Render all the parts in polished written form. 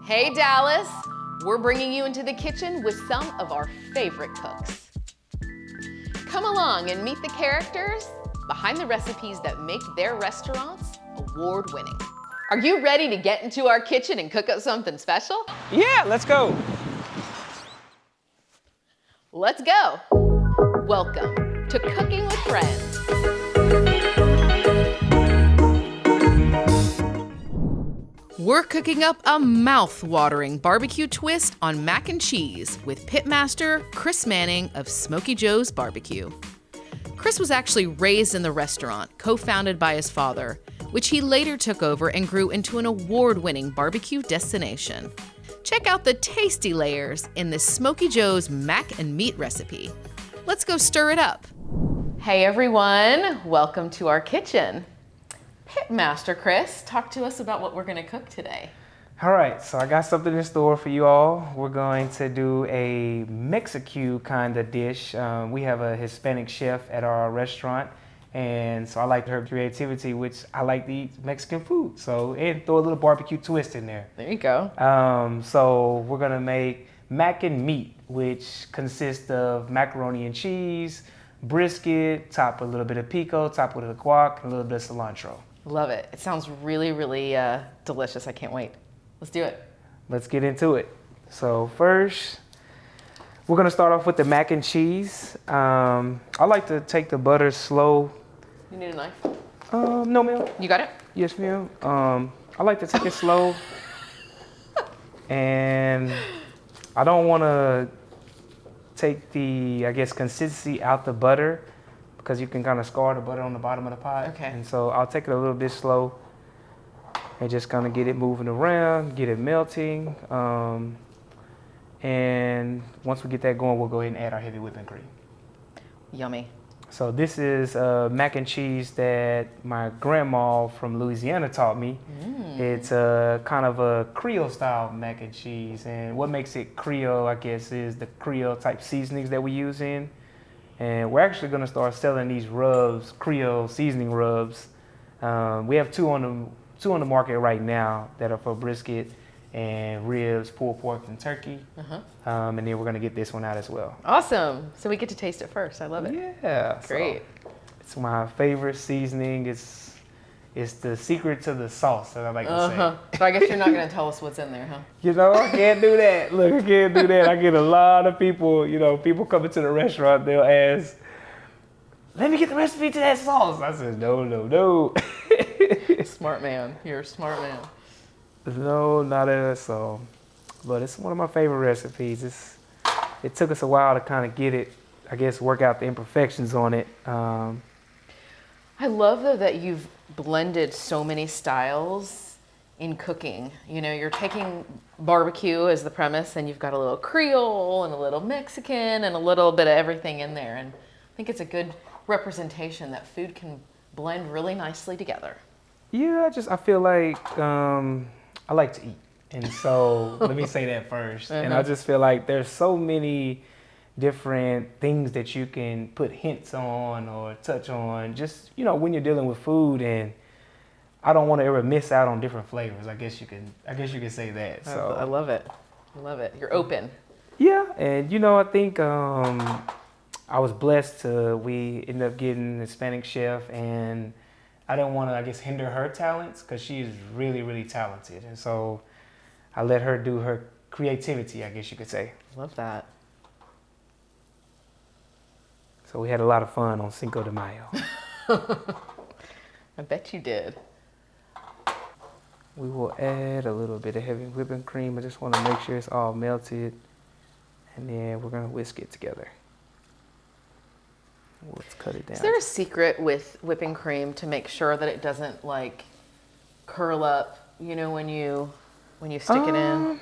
Hey Dallas, we're bringing you into the kitchen with some of our favorite cooks. Come along and meet the characters behind the recipes that make their restaurants award-winning. Are you ready to get into our kitchen and cook up something special? Yeah, let's go. Let's go. Welcome to Cooking with Friends. We're cooking up a mouth-watering barbecue twist on mac and cheese with Pitmaster Kris Manning of Smokey Joe's Barbecue. Kris was actually raised in the restaurant, co-founded by his father, which he later took over and grew into an award-winning barbecue destination. Check out the tasty layers in this Smokey Joe's mac and meat recipe. Let's go stir it up. Hey everyone, welcome to our kitchen. Pitmaster Kris, talk to us about what we're gonna cook today. All right, so I got something in store for you all. We're going to do a Mexican kind of dish. We have a Hispanic chef at our restaurant, and so I like her creativity, which I like to eat Mexican food. So, and throw a little barbecue twist in there. There you go. So we're gonna make mac and meat, which consists of macaroni and cheese, brisket, top with a little bit of pico, top with a guac, and a little bit of cilantro. Love it. It sounds really, really delicious. I can't wait. Let's do it. Let's get into it. So first, we're gonna start off with the mac and cheese. I like to take the butter slow. You need a knife? No, ma'am. You got it? Yes, ma'am. I like to take it slow, and I don't want to take the, I guess, consistency out the butter, because you can kind of scar the butter on the bottom of the pot. Okay. And so I'll take it a little bit slow and just kind of get it moving around, get it melting. And once we get that going, we'll go ahead and add our heavy whipping cream. Yummy. So this is mac and cheese that my grandma from Louisiana taught me. It's a kind of a Creole style mac and cheese. And what makes it Creole, I guess, is the Creole type seasonings that we use in. And we're actually gonna start selling these rubs, Creole seasoning rubs. We have two on the market right now that are for brisket and ribs, pulled pork, and turkey. And then we're gonna get this one out as well. Awesome. So we get to taste it first. I love it. Yeah. Great. So it's my favorite seasoning. It's the secret to the sauce, that I like to say. So I guess you're not gonna tell us what's in there, huh? You know, I can't do that. Look, I can't do that. I get a lot of people, people coming to the restaurant, they'll ask, let me get the recipe to that sauce. I said, no. Smart man. You're a smart man. No, not at all. But it's one of my favorite recipes. It took us a while to kind of get it, I guess, work out the imperfections on it. I love though that you've blended so many styles in cooking. You're taking barbecue as the premise, and you've got a little Creole and a little Mexican and a little bit of everything in there. And I think it's a good representation that food can blend really nicely together. Yeah, I feel like I like to eat. And so let me say that first. And I just feel like there's so many different things that you can put hints on or touch on, just, when you're dealing with food, and I don't want to ever miss out on different flavors. I guess you can say that. So I love it. You're open. Yeah, and I think I was blessed we ended up getting a Hispanic chef, and I didn't want to, I guess, hinder her talents, because she is really, really talented. And so I let her do her creativity, I guess you could say. Love that. So we had a lot of fun on Cinco de Mayo. I bet you did. We will add a little bit of heavy whipping cream. I just want to make sure it's all melted. And then we're going to whisk it together. Let's cut it down. Is there a secret with whipping cream to make sure that it doesn't curl up, when you stick it in?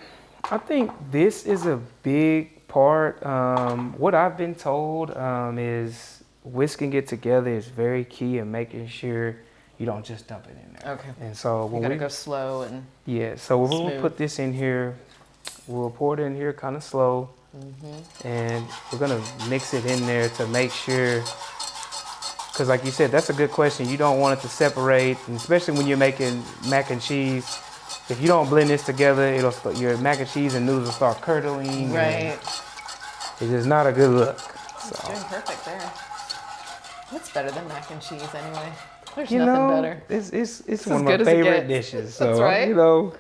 I think this is a big part. What I've been told is whisking it together is very key in making sure you don't just dump it in there. Okay. And so you gotta go slow and so when we put this in here, we'll pour it in here kind of slow. And we're gonna mix it in there to make sure, because like you said, that's a good question. You don't want it to separate, and especially when you're making mac and cheese, if you don't blend this together, your mac and cheese and noodles will start curdling. Right. It's just not a good look. It's doing perfect there. What's better than mac and cheese anyway? There's you nothing know, better. It's one of my favorite dishes. So, that's right. You know,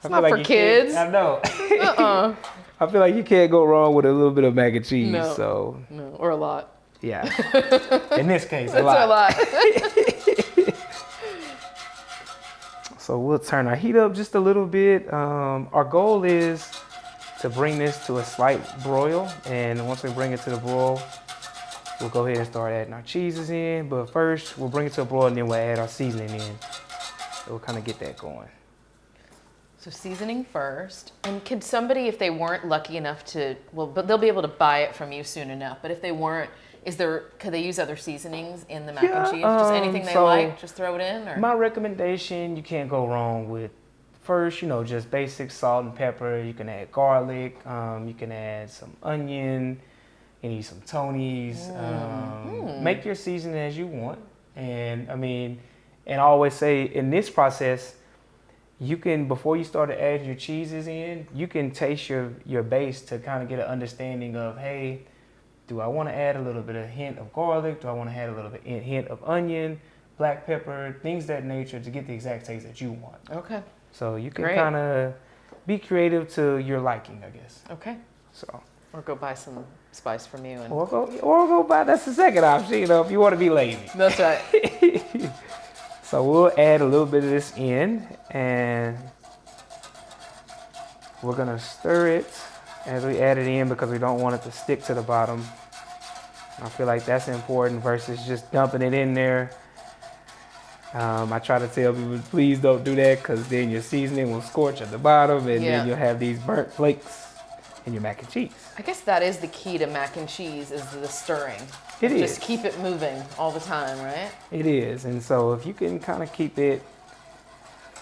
it's not for kids. I know. I feel like you can't go wrong with a little bit of mac and cheese. No, or a lot. Yeah. In this case, a lot. So we'll turn our heat up just a little bit. Our goal is to bring this to a slight broil. And once we bring it to the broil, we'll go ahead and start adding our cheeses in. But first, we'll bring it to a broil and then we'll add our seasoning in. So we'll kind of get that going. So seasoning first. And could somebody, if they weren't lucky enough to, but they'll be able to buy it from you soon enough. But if they weren't, could they use other seasonings in the mac and cheese? Just anything they like, just throw it in? Or? My recommendation, you can't go wrong with, first, just basic salt and pepper. You can add garlic. You can add some onion. You need some Tonys. Make your seasoning as you want. And I always say in this process, you can, before you start to add your cheeses in, you can taste your base to kind of get an understanding of, hey, do I want to add a little bit of hint of garlic? Do I want to add a little bit hint of onion, black pepper, things of that nature to get the exact taste that you want. Okay. So you can kind of be creative to your liking, I guess. Okay. So. Or go buy some spice from you. Or go buy, that's the second option, if you want to be lazy. That's right. So we'll add a little bit of this in, and we're gonna stir it as we add it in because we don't want it to stick to the bottom. I feel like that's important versus just dumping it in there. I try to tell people, please don't do that because then your seasoning will scorch at the bottom and then you'll have these burnt flakes in your mac and cheese. I guess that is the key to mac and cheese is the stirring. It is. Just keep it moving all the time, right? It is. And so if you can kind of keep it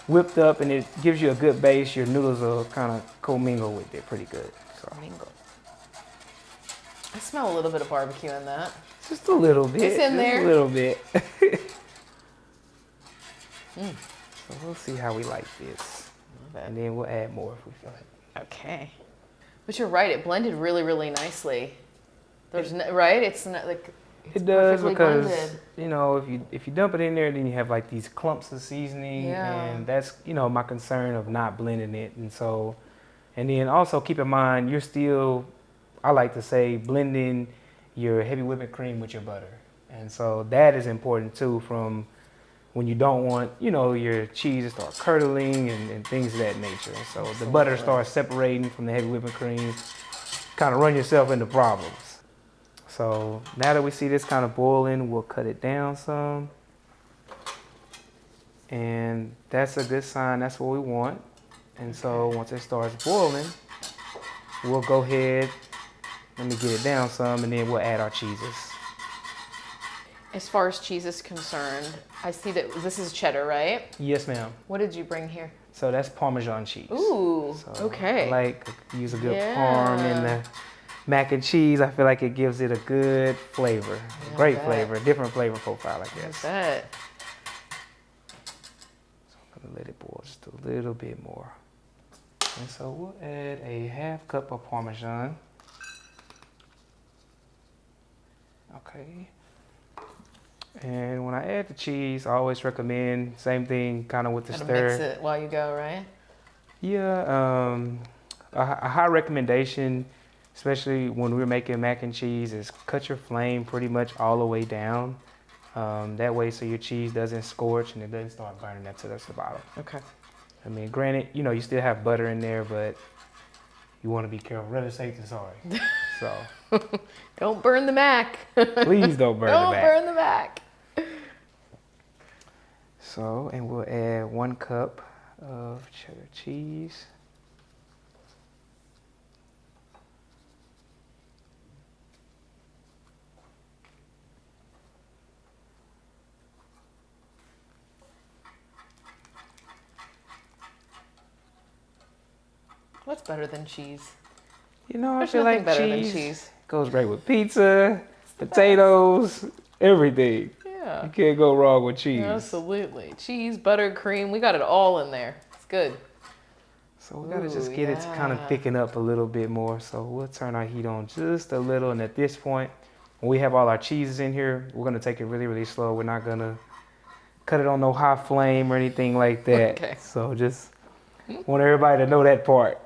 whipped up and it gives you a good base, your noodles will kind of commingle with it pretty good. So. I smell a little bit of barbecue in that. Just a little bit. It's in there. A little bit. So we'll see how we like this. And then we'll add more if we feel like. Okay. But you're right, it blended really, really nicely. Right? It's not like it does because blended. if you dump it in there, then you have like these clumps of seasoning, and that's my concern of not blending it. And then also keep in mind you're still, I like to say, blending your heavy whipping cream with your butter, and so that is important too. From when you don't want your cheese to start curdling and things of that nature. So the butter starts separating from the heavy whipping cream, kind of run yourself into problems. So now that we see this kind of boiling, we'll cut it down some. And that's a good sign, that's what we want. And so once it starts boiling, we'll go ahead, let me get it down some, and then we'll add our cheeses. As far as cheese is concerned, I see that this is cheddar, right? Yes, ma'am. What did you bring here? So that's Parmesan cheese. Ooh, so okay. I like to use a good parm in the mac and cheese. I feel like it gives it a good flavor, great flavor, different flavor profile, I guess. I bet. So I'm gonna let it boil just a little bit more. And so we'll add a 1/2 cup of Parmesan. Okay. And when I add the cheese, I always recommend, same thing kind of with the stir. Mix it while you go, right? Yeah, a high recommendation, especially when we're making mac and cheese, is cut your flame pretty much all the way down. That way so your cheese doesn't scorch and it doesn't start burning up to the bottom. Okay. Granted, you still have butter in there, but you want to be careful. Rather safe than sorry. So. Don't burn the mac. Please don't burn the mac. Don't burn the mac. So, and we'll add 1 cup of cheddar cheese. What's better than cheese? I feel like cheese goes great with pizza, potatoes, everything. Yeah. You can't go wrong with cheese. Absolutely. Cheese, butter, cream, we got it all in there. It's good. So we gotta just Ooh, get it to kind of yeah. thicken up a little bit more. So we'll turn our heat on just a little. And at this point, when we have all our cheeses in here, we're gonna take it really, really slow. We're not gonna cut it on no high flame or anything like that. Okay. So just want everybody to know that part.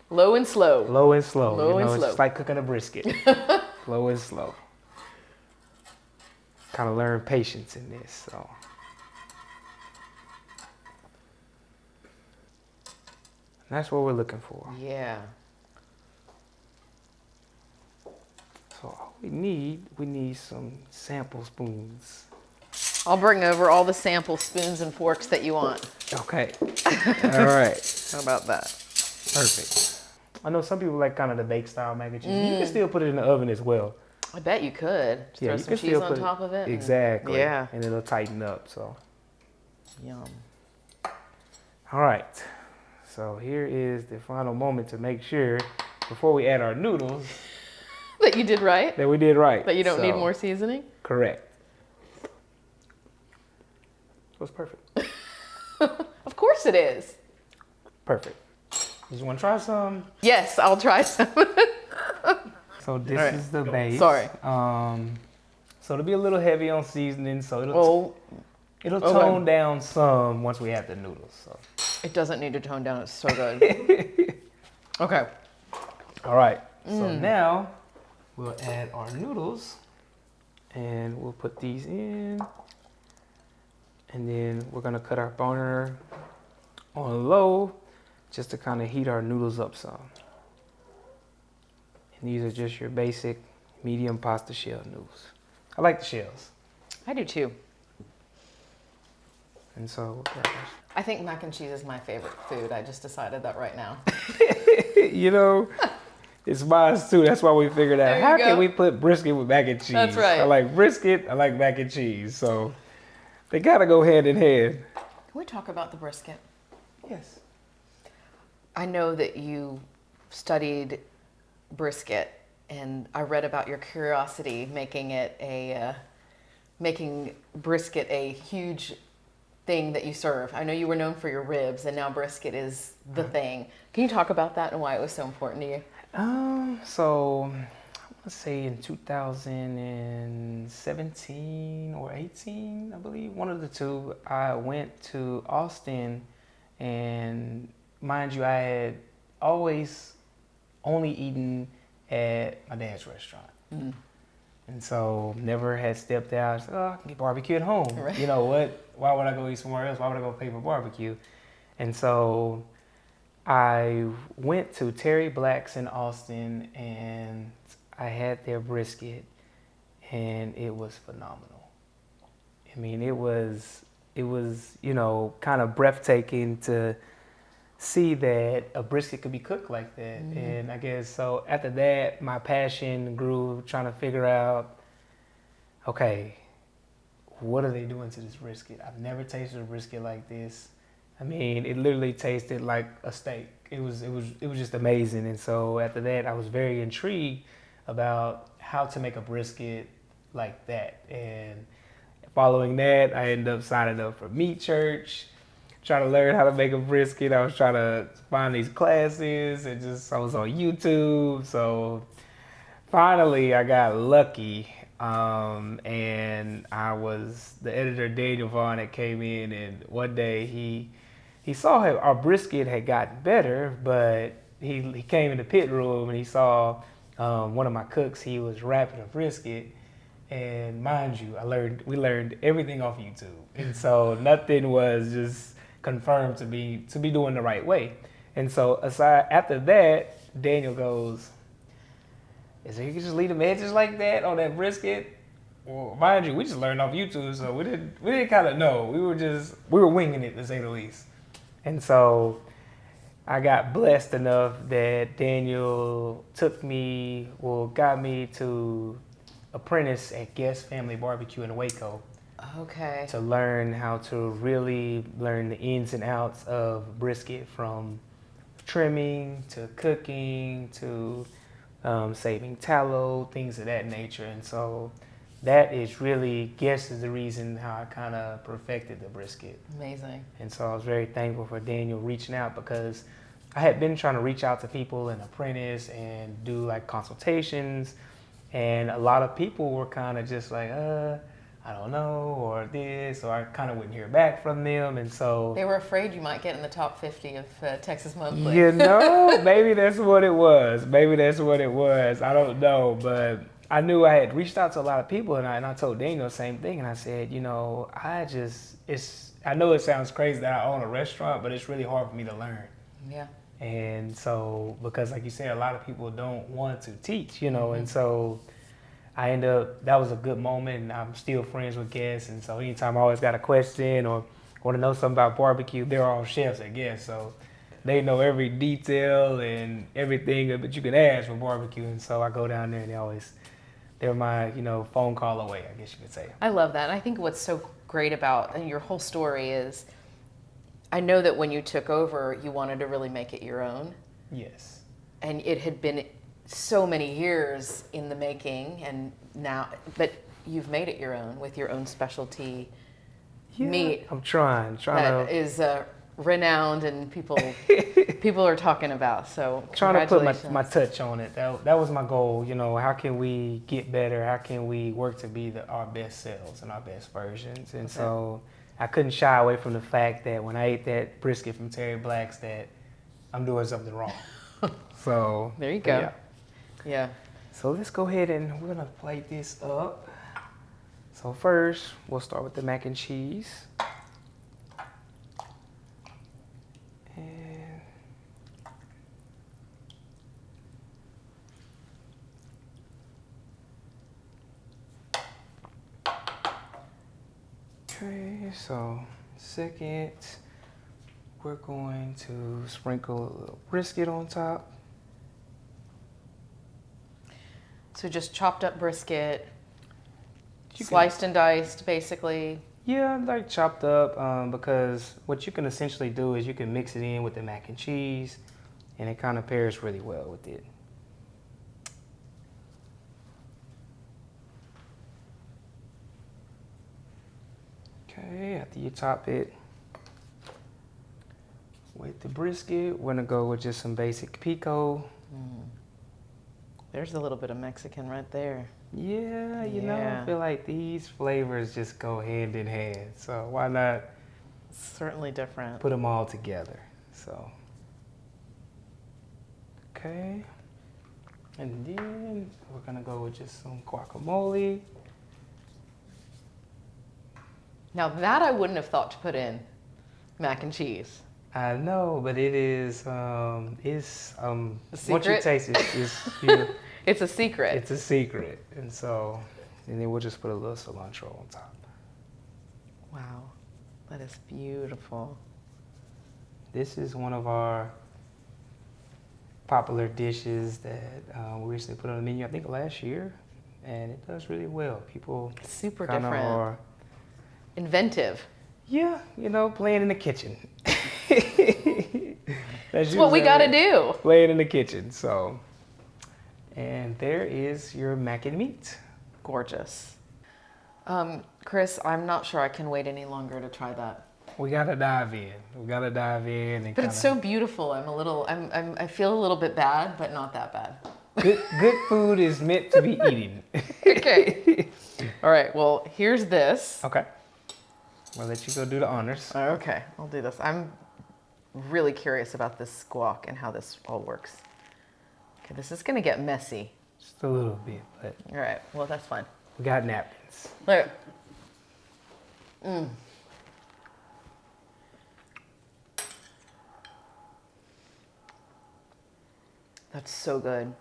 Low and slow. Low and slow. Low and it's slow. just like cooking a brisket. Low and slow. Kind of learn patience in this. So. That's what we're looking for. Yeah. So all we need some sample spoons. I'll bring over all the sample spoons and forks that you want. Okay. All right. How about that? Perfect. I know some people like kind of the bake style mac and cheese. You can still put it in the oven as well. I bet you could. Just throw some cheese on top of it. Exactly. Yeah. And it'll tighten up. So. Yum. All right. So here is the final moment to make sure before we add our noodles That you did right? that we did right. That you don't need So, more seasoning? Correct. It was perfect. Of course it is. Perfect. You want to try some? Yes, I'll try some. So this All right. is the base. Sorry. So it'll be a little heavy on seasoning, so it'll Okay. tone down some once we add the noodles. So. It doesn't need to tone down. It's so good. Okay. All right. So now we'll add our noodles, and we'll put these in, and then we're gonna cut our burner on low, just to kind of heat our noodles up some. And these are just your basic medium pasta shell noodles. I like the shells. I do too. And so we'll grab our I think mac and cheese is my favorite food. I just decided that right now. you know, it's mine too. That's why we figured out There you how go. can we put brisket with mac and cheese. That's right. I like brisket. I like mac and cheese. So they gotta go hand in hand. Can we talk about the brisket? Yes. I know that you studied brisket, and I read about your curiosity making brisket a huge thing that you serve. I know you were known for your ribs, and now brisket is the thing. Can you talk about that and why it was so important to you? So I want to say in 2017 or 18, I believe, one of the two, I went to Austin, and mind you, I had always only eaten at my dad's restaurant. And so never had stepped out. I said, oh, I can get barbecue at home. Right. You know what? Why would I go eat somewhere else? Why would I go pay for barbecue? And so I went to Terry Black's in Austin, and I had their brisket, and it was phenomenal. I mean, it was, you know, kind of breathtaking to see that a brisket could be cooked like that. And I guess so after that, my passion grew trying to figure out, okay, what are they doing to this brisket? I've never tasted a brisket like this. I mean, it literally tasted like a steak. It was just amazing. And so after that, I was very intrigued about how to make a brisket like that. And following that, I ended up signing up for Meat Church, trying to learn how to make a brisket. I was trying to find these classes, and I was on YouTube. So finally, I got lucky. And I was the editor, Daniel Vaughn, that came in, and one day he saw our brisket had gotten better, but he came in the pit room and he saw one of my cooks. He was wrapping a brisket, and mind you, we learned everything off YouTube, and so nothing was just confirmed to be doing the right way. And so after that, Daniel goes, is it you can just leave them edges like that on that brisket? Well, mind you, we just learned off YouTube, so we didn't kind of know. We were winging it, to say the least. And so I got blessed enough that Daniel got me to apprentice at Guest Family Barbecue in Waco. Okay. To learn how to really learn the ins and outs of brisket, from trimming to cooking to saving tallow, things of that nature. And so that is really, guess is the reason how I kind of perfected the brisket. Amazing. And so I was very thankful for Daniel reaching out, because I had been trying to reach out to people and apprentice and do like consultations, and a lot of people were kind of just like, I don't know, or this, or I kind of wouldn't hear back from them. And so They were afraid you might get in the top 50 of Texas Monthly. you know, maybe that's what it was. Maybe that's what it was. I don't know, but I knew I had reached out to a lot of people, and I told Daniel the same thing. And I said, you know, I know it sounds crazy that I own a restaurant, but it's really hard for me to learn. Yeah. And so, because like you said, a lot of people don't want to teach, you know, and so I ended up, that was a good moment, and I'm still friends with guests. And so anytime I always got a question or want to know something about barbecue, they're all chefs, I guess. So they know every detail and everything that you can ask for barbecue. And so I go down there, and they're my, you know, phone call away, I guess you could say. I love that. And I think what's so great about your whole story is, I know that when you took over, you wanted to really make it your own. Yes. And it had been so many years in the making, and now, but you've made it your own with your own specialty meat. I'm trying that to. is renowned, and people are talking about. So trying to put my touch on it. That was my goal. You know, how can we get better? How can we work to be our best selves and our best versions? And so I couldn't shy away from the fact that when I ate that brisket from Terry Black's, that I'm doing something wrong. So there you go. Yeah. So let's go ahead and we're gonna plate this up. So first, we'll start with the mac and cheese. And okay, so second, we're going to sprinkle a little brisket on top. So just chopped up brisket, sliced and diced, basically. Yeah, like chopped up, because what you can essentially do is you can mix it in with the mac and cheese, and it kind of pairs really well with it. Okay, after you top it with the brisket, we're gonna go with just some basic Pico. There's a little bit of Mexican right there. Yeah, you know, I feel like these flavors just go hand in hand. So why not? Certainly different. Put them all together. So, okay. And then we're gonna go with just some guacamole. Now that I wouldn't have thought to put in mac and cheese. I know, but it is, once you secret? taste it, It's a secret. it's a secret. And so, and then we'll just put a little cilantro on top. Wow, that is beautiful. This is one of our popular dishes that we recently put on the menu, I think last year, and it does really well. People Super kinda different. are, inventive. yeah, you know, playing in the kitchen. That's what we gotta do. Playing in the kitchen, so. And there is your mac and meat. Gorgeous. Kris, I'm not sure I can wait any longer to try that. We gotta dive in. And But it's so beautiful. I feel a little bit bad, but not that bad. good food is meant to be eaten. Okay. All right. Well, here's this. Okay. We'll let you go do the honors. Okay, I'll do this. I'm really curious about this squawk and how this all works. Okay, this is gonna get messy. Just a little bit, but. All right. Well, that's fine. We got napkins. Look. That's so good.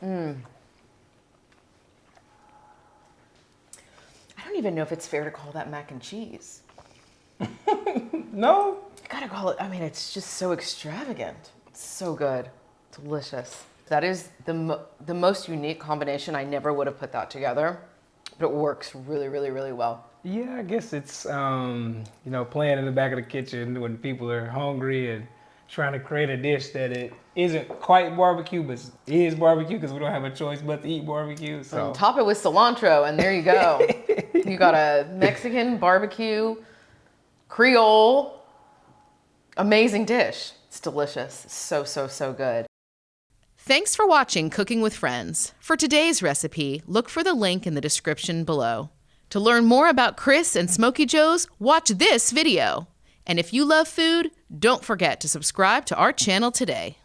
I don't even know if it's fair to call that mac and cheese. No? You gotta call it, I mean, it's just so extravagant. It's so good. Delicious. That is the most unique combination. I never would have put that together, but it works really, really, really well. Yeah, I guess it's, you know, playing in the back of the kitchen when people are hungry and trying to create a dish that it isn't quite barbecue, but is barbecue because we don't have a choice but to eat barbecue. So And top it with cilantro, and there you go. You got a Mexican barbecue, Creole, amazing dish. It's delicious. So, so, so good. Thanks for watching Cooking with Friends. For today's recipe, look for the link in the description below. To learn more about Kris and Smokey Joe's, watch this video. And if you love food, don't forget to subscribe to our channel today.